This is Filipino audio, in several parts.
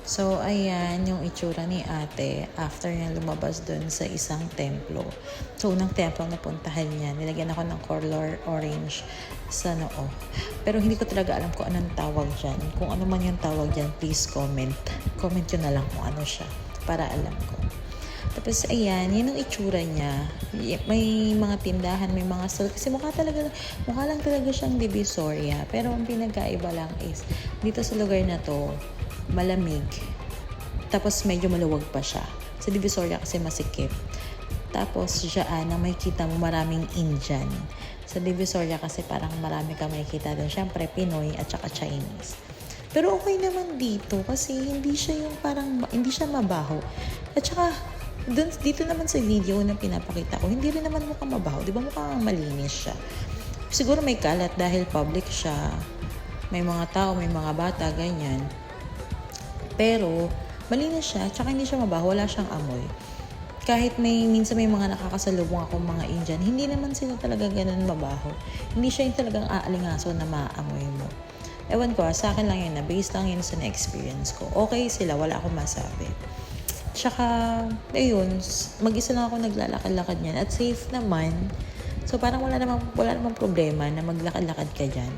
So, ayan yung itsura ni ate after niya lumabas dun sa isang templo. So, unang templo na puntahan niya, nilagyan ako ng color orange sa noo. Pero hindi ko talaga alam kung anong tawag dyan. Kung ano man yung tawag dyan, please comment. Comment yun na lang kung ano siya para alam ko. Tapos, ayan, yun ang itsura niya. May mga tindahan, may mga stall. Kasi mukha lang talaga siyang Divisoria. Pero ang pinagkaiba lang is, dito sa lugar na to, malamig. Tapos, medyo maluwag pa siya. Sa Divisoria kasi masikip. Tapos, dyan, na makikita mo maraming Indian. Sa Divisoria kasi parang marami ka makikita doon. Siyempre, Pinoy at saka Chinese. Pero okay naman dito kasi hindi siya yung parang, hindi siya mabaho. At saka, dito naman sa video na pinapakita ko, hindi rin naman mukhang mabaho. Di ba mukhang malinis siya? Siguro may kalat dahil public siya. May mga tao, may mga bata, ganyan. Pero, malinis siya. Tsaka hindi siya mabaho. Wala siyang amoy. Kahit minsan may mga nakakasalubong akong mga Indian, hindi naman sila talaga ganun mabaho. Hindi siya yung talagang aalingaso na maamoy mo. Ewan ko, sa akin lang yun na based lang yun sa na-experience ko. Okay sila, wala akong masabi. Tsaka, ayun, mag-isa lang ako naglalakad-lakad niyan. At safe naman. So, parang wala namang problema na maglakad-lakad ka dyan.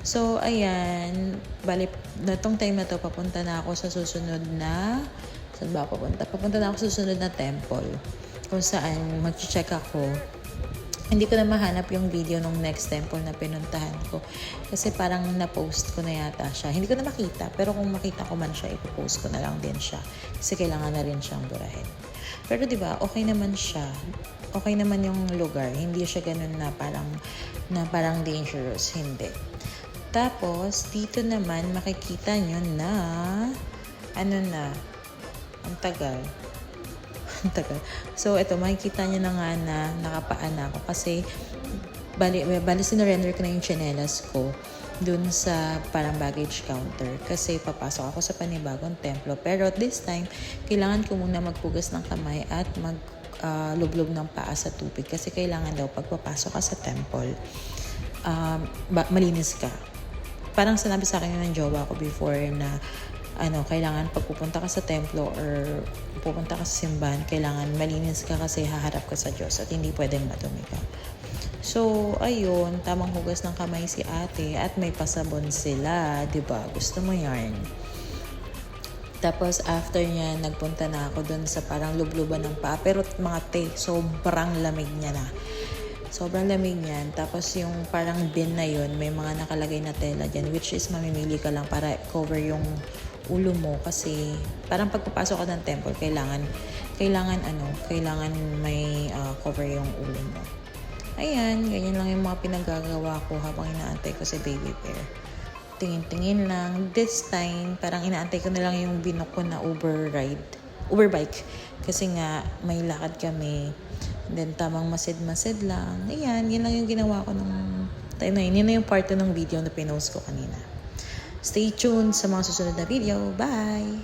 So, ayan. Bali, natong time na to, papunta na ako sa susunod na... Saan ba papunta? Papunta na ako sa susunod na temple. Kung saan mag-check ako. Hindi ko na mahanap yung video nung next temple na pinuntahan ko. Kasi parang na-post ko na yata siya. Hindi ko na makita. Pero kung makita ko man siya, ipopost ko na lang din siya. Kasi kailangan na rin siyang burahin. Pero diba, okay naman siya. Okay naman yung lugar. Hindi siya ganun na parang dangerous. Hindi. Tapos, dito naman makikita nyo na ang tagal. So, ito, makikita nyo na nga na nakapaan ako kasi bali sinurrender ko na yung tsinelas ko dun sa parang baggage counter kasi papasok ako sa panibagong templo. Pero this time, kailangan ko muna magpugas ng kamay at lublog ng paa sa tubig kasi kailangan daw pagpapasok ka sa temple, malinis ka. Parang sinabi sa akin ng jowa ko before na kailangan pag pupunta ka sa templo or pupunta ka sa simbahan, kailangan malinis ka kasi haharap ka sa Diyos at hindi pwedeng madumi ka. So, ayun, tamang hugas ng kamay si ate at may pasabon sila, diba? Gusto mo yarn? Tapos, after niya, nagpunta na ako dun sa parang lubluban ng paa. Pero mga sobrang lamig niya na. Sobrang lamig niyan. Tapos yung parang bin na yun, may mga nakalagay na tela dyan, which is mamimili ka lang para cover yung ulo mo. Kasi parang pagpapasok ka ng temple, kailangan may cover yung ulo mo. Ayan, ganyan lang yung mga pinagagawa ko habang inaantay ko si Baby Bear. Tingin-tingin lang. This time, parang inaantay ko na lang yung binook ko na Uber bike. Kasi nga, may lakad kami. Then, tamang masid-masid lang. Ayan, yun lang yung ginawa ko nung time na yun. Yun na yung part ng video na pinost ko kanina. Stay tuned sa mga susunod na video. Bye!